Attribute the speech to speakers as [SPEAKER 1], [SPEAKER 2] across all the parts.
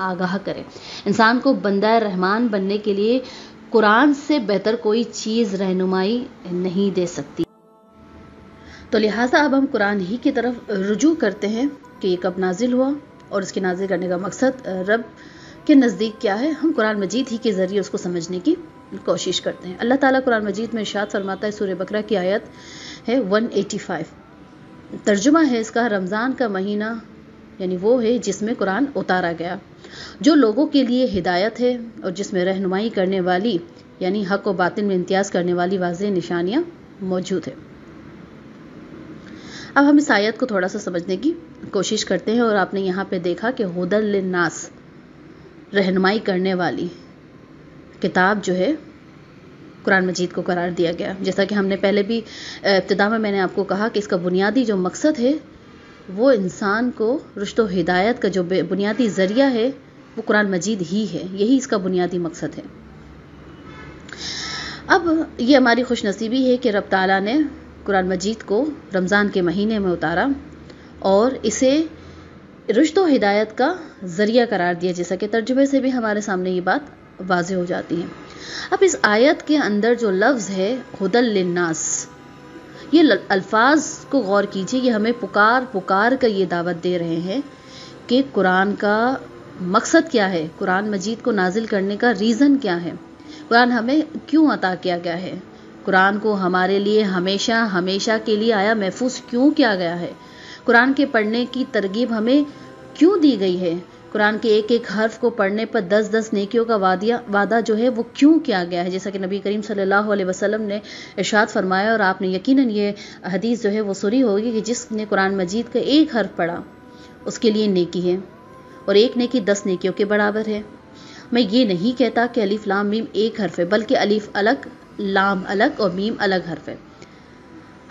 [SPEAKER 1] آگاہ کرے. انسان کو بندہ رحمان بننے کے لیے قرآن سے بہتر کوئی چیز رہنمائی نہیں دے سکتی. تو لہٰذا اب ہم قرآن ہی کی طرف رجوع کرتے ہیں کہ یہ کب نازل ہوا اور اس کے نازل کرنے کا مقصد رب کے نزدیک کیا ہے. ہم قرآن مجید ہی کے ذریعے اس کو سمجھنے کی کوشش کرتے ہیں. اللہ تعالیٰ قرآن مجید میں ارشاد فرماتا ہے، سورہ بقرہ کی آیت ہے 185. ترجمہ ہے اس کا، رمضان کا مہینہ یعنی وہ ہے جس میں قرآن اتارا گیا، جو لوگوں کے لیے ہدایت ہے اور جس میں رہنمائی کرنے والی یعنی حق و باطل میں امتیاز کرنے والی واضح نشانیاں موجود ہیں. اب ہم اس آیت کو تھوڑا سا سمجھنے کی کوشش کرتے ہیں. اور آپ نے یہاں پہ دیکھا کہ ہدی للناس، رہنمائی کرنے والی کتاب جو ہے قرآن مجید کو قرار دیا گیا. جیسا کہ ہم نے پہلے بھی ابتدا میں نے آپ کو کہا کہ اس کا بنیادی جو مقصد ہے وہ انسان کو رشد و ہدایت کا جو بنیادی ذریعہ ہے وہ قرآن مجید ہی ہے. یہی اس کا بنیادی مقصد ہے. اب یہ ہماری خوش نصیبی ہے کہ رب تعالیٰ نے قرآن مجید کو رمضان کے مہینے میں اتارا اور اسے رشد و ہدایت کا ذریعہ قرار دیا، جیسا کہ ترجمے سے بھی ہمارے سامنے یہ بات واضح ہو جاتی ہے. اب اس آیت کے اندر جو لفظ ہے ہدی للناس، یہ الفاظ کو غور کیجئے. یہ ہمیں پکار کر یہ دعوت دے رہے ہیں کہ قرآن کا مقصد کیا ہے، قرآن مجید کو نازل کرنے کا ریزن کیا ہے، قرآن ہمیں کیوں عطا کیا گیا ہے، قرآن کو ہمارے لیے ہمیشہ کے لیے آیا محفوظ کیوں کیا گیا ہے، قرآن کے پڑھنے کی ترغیب ہمیں کیوں دی گئی ہے، قرآن کے ایک ایک حرف کو پڑھنے پر 10 نیکیوں کا وعدہ جو ہے وہ کیوں کیا گیا ہے. جیسا کہ نبی کریم صلی اللہ علیہ وسلم نے ارشاد فرمایا، اور آپ نے یقیناً یہ حدیث جو ہے وہ سنی ہوگی کہ جس نے قرآن مجید کا ایک حرف پڑھا اس کے لیے نیکی ہے اور ایک نیکی 10 نیکیوں کے برابر ہے. میں یہ نہیں کہتا کہ الف لام میم ایک حرف ہے، بلکہ الف الگ، لام الگ اور میم الگ حرف ہے.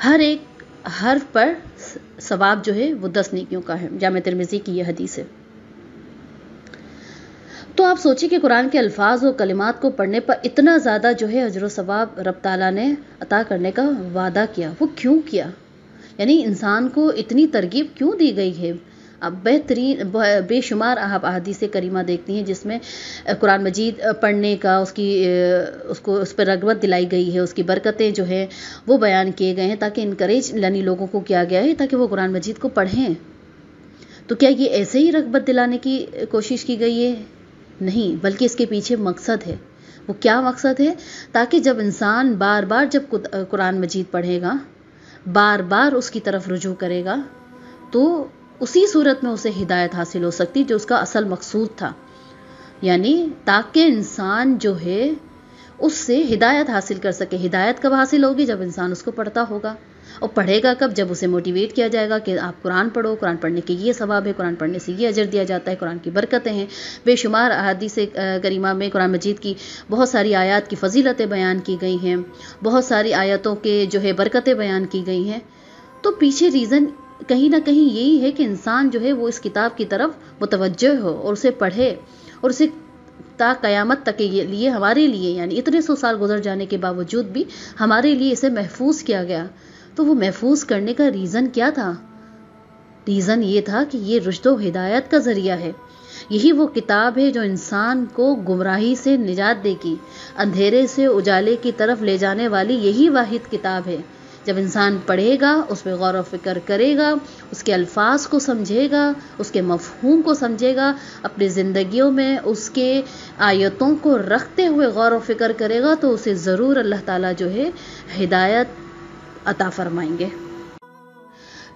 [SPEAKER 1] ہر ایک حرف پر ثواب جو ہے وہ 10 نیکیوں کا ہے. جامع ترمذی کی یہ حدیث ہے. تو آپ سوچیں کہ قرآن کے الفاظ و کلمات کو پڑھنے پر اتنا زیادہ جو ہے اجر و ثواب رب تعالیٰ نے عطا کرنے کا وعدہ کیا، وہ کیوں کیا؟ یعنی انسان کو اتنی ترغیب کیوں دی گئی ہے؟ اب بے شمار آپ احادیث کریمہ دیکھتی ہیں جس میں قرآن مجید پڑھنے کا اس پر رغبت دلائی گئی ہے، اس کی برکتیں جو ہیں وہ بیان کیے گئے ہیں تاکہ انکریج لوگوں کو کیا گیا ہے تاکہ وہ قرآن مجید کو پڑھیں. تو کیا یہ ایسے ہی رغبت دلانے کی کوشش کی گئی ہے؟ نہیں، بلکہ اس کے پیچھے مقصد ہے. وہ کیا مقصد ہے؟ تاکہ جب انسان بار بار جب قرآن مجید پڑھے گا، بار بار اس کی طرف رجوع کرے گا، تو اسی صورت میں اسے ہدایت حاصل ہو سکتی جو اس کا اصل مقصود تھا. یعنی تاکہ انسان جو ہے اس سے ہدایت حاصل کر سکے. ہدایت کب حاصل ہوگی؟ جب انسان اس کو پڑھتا ہوگا. اور پڑھے گا کب؟ جب اسے موٹیویٹ کیا جائے گا کہ آپ قرآن پڑھو، قرآن پڑھنے کے یہ ثواب ہے، قرآن پڑھنے سے یہ اجر دیا جاتا ہے، قرآن کی برکتیں ہیں. بے شمار احادیث کریمہ میں قرآن مجید کی بہت ساری آیات کی فضیلتیں بیان کی گئی ہیں، بہت ساری آیتوں کے جو ہے برکتیں بیان کی گئی ہیں. تو پیچھے ریزن کہیں نہ کہیں یہی ہے کہ انسان جو ہے وہ اس کتاب کی طرف متوجہ ہو اور اسے پڑھے، اور اسے تا قیامت تک کے لیے ہمارے لیے یعنی اتنے 100 سال گزر جانے کے باوجود بھی ہمارے لیے اسے محفوظ کیا گیا. تو وہ محفوظ کرنے کا ریزن کیا تھا؟ ریزن یہ تھا کہ یہ رشد و ہدایت کا ذریعہ ہے. یہی وہ کتاب ہے جو انسان کو گمراہی سے نجات دے گی، اندھیرے سے اجالے کی طرف لے جانے والی یہی واحد کتاب ہے. جب انسان پڑھے گا، اس پہ غور و فکر کرے گا، اس کے الفاظ کو سمجھے گا، اس کے مفہوم کو سمجھے گا، اپنی زندگیوں میں اس کے آیتوں کو رکھتے ہوئے غور و فکر کرے گا، تو اسے ضرور اللہ تعالیٰ جو ہے ہدایت عطا فرمائیں گے.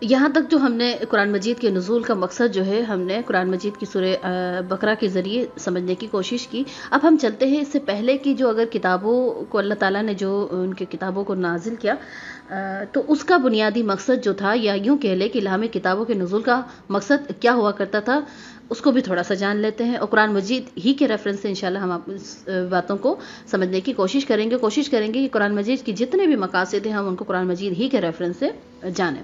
[SPEAKER 1] یہاں تک جو ہم نے قرآن مجید کے نزول کا مقصد جو ہے ہم نے قرآن مجید کی سورہ بقرہ کے ذریعے سمجھنے کی کوشش کی. اب ہم چلتے ہیں اس سے پہلے کی جو اگر کتابوں کو اللہ تعالیٰ نے جو ان کے کتابوں کو نازل کیا تو اس کا بنیادی مقصد جو تھا، یا یوں کہہ لے کہ الہامی کتابوں کے نزول کا مقصد کیا ہوا کرتا تھا، اس کو بھی تھوڑا سا جان لیتے ہیں. اور قرآن مجید ہی کے ریفرنس سے انشاءاللہ ہم اس باتوں کو سمجھنے کی کوشش کریں گے کہ قرآن مجید کی جتنے بھی مقاصد ہیں ہم ان کو قرآن مجید ہی کے ریفرنس سے جانیں.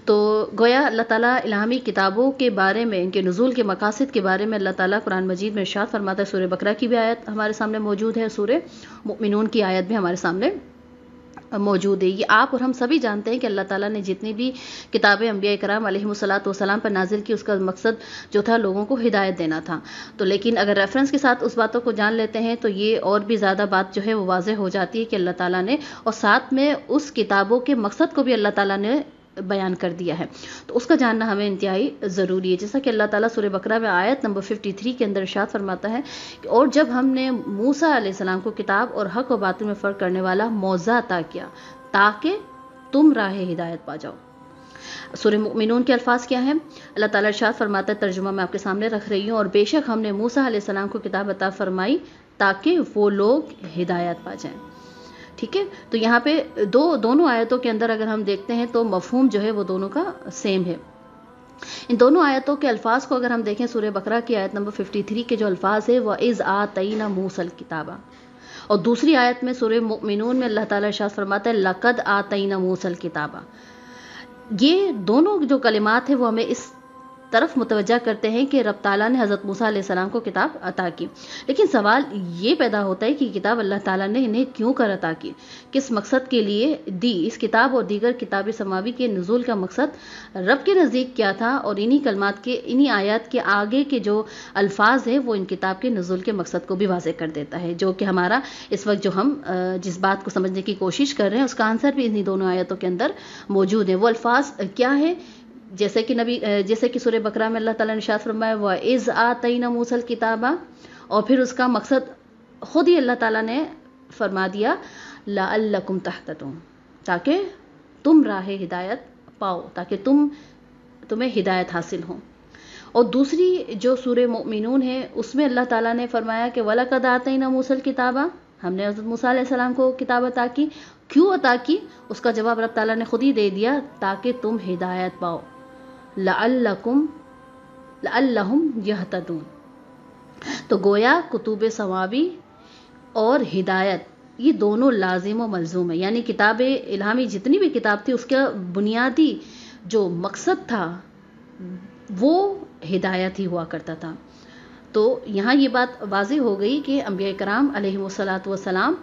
[SPEAKER 1] تو گویا اللہ تعالیٰ الہامی کتابوں کے بارے میں، ان کے نزول کے مقاصد کے بارے میں اللہ تعالیٰ قرآن مجید میں ارشاد فرماتا ہے. سورہ بقرہ کی بھی آیت ہمارے سامنے موجود ہے، سورہ مؤمنون کی آیت بھی ہمارے سامنے موجود ہے. یہ آپ اور ہم سبھی جانتے ہیں کہ اللہ تعالیٰ نے جتنی بھی کتابیں انبیاء کرام علیہم الصلوۃ والسلام پر نازل کی اس کا مقصد جو تھا لوگوں کو ہدایت دینا تھا. تو لیکن اگر ریفرنس کے ساتھ اس باتوں کو جان لیتے ہیں تو یہ اور بھی زیادہ بات جو ہے وہ واضح ہو جاتی ہے کہ اللہ تعالیٰ نے اور ساتھ میں اس کتابوں کے مقصد کو بھی اللہ تعالیٰ نے بیان کر دیا ہے. تو اس کا جاننا ہمیں انتہائی ضروری ہے. جیسا کہ اللہ تعالیٰ سورہ بقرہ میں آیت نمبر 53 کے اندر ارشاد فرماتا ہے کہ اور جب ہم نے موسیٰ علیہ السلام کو کتاب اور حق و باطل میں فرق کرنے والا موضع عطا کیا تاکہ تم راہ ہدایت پا جاؤ. سورہ مؤمنون کے الفاظ کیا ہیں؟ اللہ تعالیٰ ارشاد فرماتا ہے، ترجمہ میں آپ کے سامنے رکھ رہی ہوں، اور بے شک ہم نے موسیٰ علیہ السلام کو کتاب عطا فرمائی تاکہ وہ لوگ ہدایت پا جائیں. ٹھیک ہے، تو یہاں پہ دونوں آیتوں کے اندر اگر ہم دیکھتے ہیں تو مفہوم جو ہے وہ دونوں کا سیم ہے. ان دونوں آیتوں کے الفاظ کو اگر ہم دیکھیں، سورہ بقرہ کی آیت نمبر 53 کے جو الفاظ ہے وَإِذْ آتَيْنَا مُوسَى الْكِتَابَ، اور دوسری آیت میں سورہ مؤمنون میں اللہ تعالیٰ ارشاد فرماتا ہے لَقَدْ آتَيْنَا مُوسَى الْكِتَابَ. یہ دونوں جو کلمات ہیں وہ ہمیں اس طرف متوجہ کرتے ہیں کہ رب تعالیٰ نے حضرت موسیٰ علیہ السلام کو کتاب عطا کی. لیکن سوال یہ پیدا ہوتا ہے کہ کتاب اللہ تعالیٰ نے انہیں کیوں کر عطا کی، کس مقصد کے لیے دی؟ اس کتاب اور دیگر کتاب سماوی کے نزول کا مقصد رب کے نزدیک کیا تھا، اور انہی آیات کے آگے کے جو الفاظ ہیں وہ ان کتاب کے نزول کے مقصد کو بھی واضح کر دیتا ہے، جو کہ ہمارا اس وقت جو ہم جس بات کو سمجھنے کی کوشش کر رہے ہیں اس کا آنسر بھی انہی دونوں آیتوں کے اندر موجود ہے. وہ الفاظ کیا ہے؟ جیسے کہ سورہ بقرہ میں اللہ تعالیٰ نے ارشاد فرمایا وَإِذْ آتَيْنَا مُوسَى الْكِتَابَ، اور پھر اس کا مقصد خود ہی اللہ تعالیٰ نے فرما دیا لَعَلَّكُمْ تَهْتَدُونَ، تاکہ تم راہ ہدایت پاؤ، تاکہ تمہیں ہدایت حاصل ہو. اور دوسری جو سورہ مؤمنون ہے اس میں اللہ تعالیٰ نے فرمایا کہ وَلَقَدْ آتَيْنَا مُوسَى الْكِتَابَ، ہم نے حضرت موسیٰ علیہ السلام کو کتاب عطا کی. کیوں عطا کی؟ اس کا جواب رب تعالیٰ نے خود ہی دے دیا، تاکہ تم ہدایت پاؤ. لعلہم یہتدون. تو گویا کتب سماوی اور ہدایت یہ دونوں لازم و ملزوم ہے. یعنی کتاب الہامی جتنی بھی کتاب تھی اس کا بنیادی جو مقصد تھا وہ ہدایت ہی ہوا کرتا تھا. تو یہاں یہ بات واضح ہو گئی کہ انبیاء کرام علیہم الصلوۃ والسلام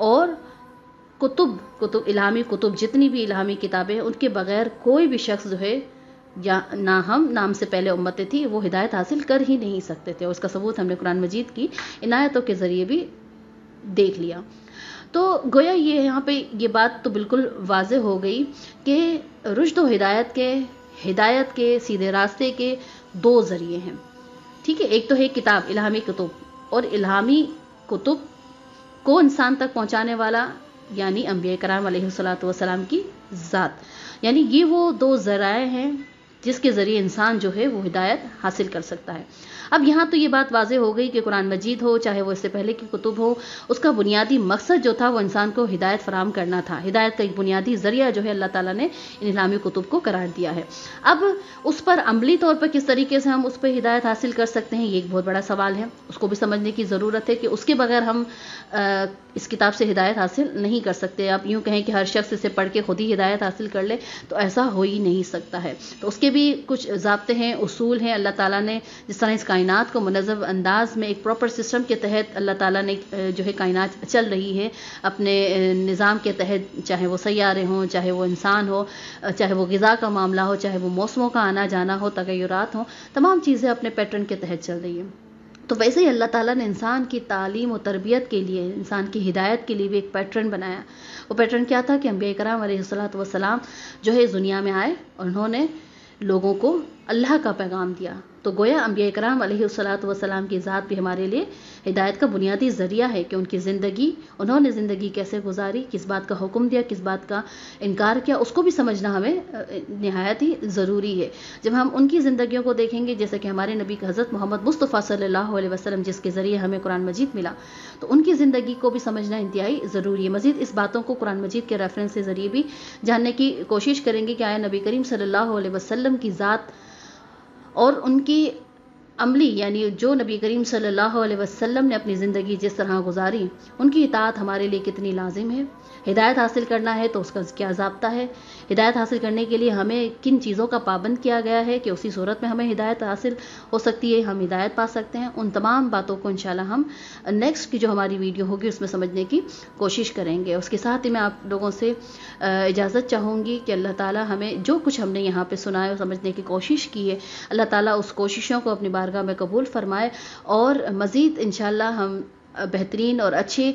[SPEAKER 1] اور کتب الہامی کتب جتنی بھی الہامی کتابیں ان کے بغیر کوئی بھی شخص جو ہے یا نہ ہم نام سے پہلے امتیں تھی وہ ہدایت حاصل کر ہی نہیں سکتے تھے. اور اس کا ثبوت ہم نے قرآن مجید کی عنایتوں کے ذریعے بھی دیکھ لیا. تو گویا یہاں پہ یہ بات تو بالکل واضح ہو گئی کہ رشد و ہدایت کے سیدھے راستے کے دو ذریعے ہیں. ٹھیک ہے، ایک تو ہے کتاب الہامی کتب، اور الہامی کتب کو انسان تک پہنچانے والا یعنی انبیاء کرام علیہ الصلوۃ والسلام کی ذات. یعنی یہ وہ دو ذرائع ہیں جس کے ذریعے انسان جو ہے وہ ہدایت حاصل کر سکتا ہے. اب یہاں تو یہ بات واضح ہو گئی کہ قرآن مجید ہو چاہے وہ اس سے پہلے کی کتب ہو، اس کا بنیادی مقصد جو تھا وہ انسان کو ہدایت فراہم کرنا تھا. ہدایت کا ایک بنیادی ذریعہ جو ہے اللہ تعالیٰ نے ان الہامی کتب کو قرار دیا ہے. اب اس پر عملی طور پر کس طریقے سے ہم اس پہ ہدایت حاصل کر سکتے ہیں، یہ ایک بہت بڑا سوال ہے. اس کو بھی سمجھنے کی ضرورت ہے کہ اس کے بغیر ہم اس کتاب سے ہدایت حاصل نہیں کر سکتے. آپ یوں کہیں کہ ہر شخص اسے پڑھ کے خود ہی ہدایت حاصل کر لے تو ایسا ہو ہی نہیں سکتا ہے. تو اس کے بھی کچھ ضابطے ہیں، اصول ہیں. اللہ تعالیٰ نے جس طرح اس کائنات کو منظم انداز میں ایک پراپر سسٹم کے تحت اللہ تعالیٰ نے جو ہے کائنات چل رہی ہے اپنے نظام کے تحت، چاہے وہ سیارے ہوں، چاہے وہ انسان ہو، چاہے وہ غذا کا معاملہ ہو، چاہے وہ موسموں کا آنا جانا ہو، تغیرات ہوں، تمام چیزیں اپنے پیٹرن کے تحت چل رہی ہیں. تو ویسے ہی اللہ تعالیٰ نے انسان کی تعلیم و تربیت کے لیے، انسان کی ہدایت کے لیے بھی ایک پیٹرن بنایا. وہ پیٹرن کیا تھا کہ انبیاء کرام علیہ الصلوۃ والسلام جو ہے اس دنیا میں آئے اور انہوں نے لوگوں کو اللہ کا پیغام دیا. تو گویا انبیاء کرام علیہ الصلوۃ والسلام کی ذات بھی ہمارے لیے ہدایت کا بنیادی ذریعہ ہے کہ ان کی انہوں نے زندگی کیسے گزاری، کس بات کا حکم دیا، کس بات کا انکار کیا، اس کو بھی سمجھنا ہمیں نہایت ہی ضروری ہے. جب ہم ان کی زندگیوں کو دیکھیں گے، جیسے کہ ہمارے نبی حضرت محمد مصطفیٰ صلی اللہ علیہ وسلم جس کے ذریعے ہمیں قرآن مجید ملا، تو ان کی زندگی کو بھی سمجھنا انتہائی ضروری ہے. مزید اس باتوں کو قرآن مجید کے ریفرنس کے ذریعے بھی جاننے کی کوشش کریں گے کہ آیا نبی کریم صلی اللہ علیہ وسلم کی ذات اور ان کی عملی یعنی جو نبی کریم صلی اللہ علیہ وسلم نے اپنی زندگی جس طرح گزاری، ان کی اطاعت ہمارے لیے کتنی لازم ہے۔ ہدایت حاصل کرنا ہے تو اس کا کیا ضابطہ ہے، ہدایت حاصل کرنے کے لیے ہمیں کن چیزوں کا پابند کیا گیا ہے کہ اسی صورت میں ہمیں ہدایت حاصل ہو سکتی ہے، ہم ہدایت پا سکتے ہیں، ان تمام باتوں کو انشاءاللہ ہم نیکسٹ کی جو ہماری ویڈیو ہوگی اس میں سمجھنے کی کوشش کریں گے۔ اس کے ساتھ ہی میں آپ لوگوں سے اجازت چاہوں گی کہ اللہ تعالیٰ ہمیں جو کچھ ہم نے یہاں پہ سنا ہے اور سمجھنے کی کوشش کی ہے، اللہ تعالیٰ اس کوششوں کو اپنی بارگاہ میں قبول فرمائے، اور مزید انشاءاللہ ہم بہترین اور اچھے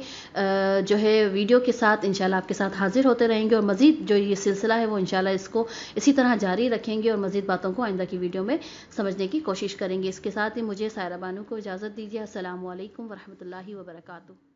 [SPEAKER 1] جو ہے ویڈیو کے ساتھ انشاءاللہ آپ کے ساتھ حاضر ہوتے رہیں گے، اور مزید جو یہ سلسلہ ہے وہ انشاءاللہ اس کو اسی طرح جاری رکھیں گے اور مزید باتوں کو آئندہ کی ویڈیو میں سمجھنے کی کوشش کریں گے۔ اس کے ساتھ ہی مجھے سائرہ بانو کو اجازت دیجیے۔ السلام علیکم ورحمۃ اللہ وبرکاتہ۔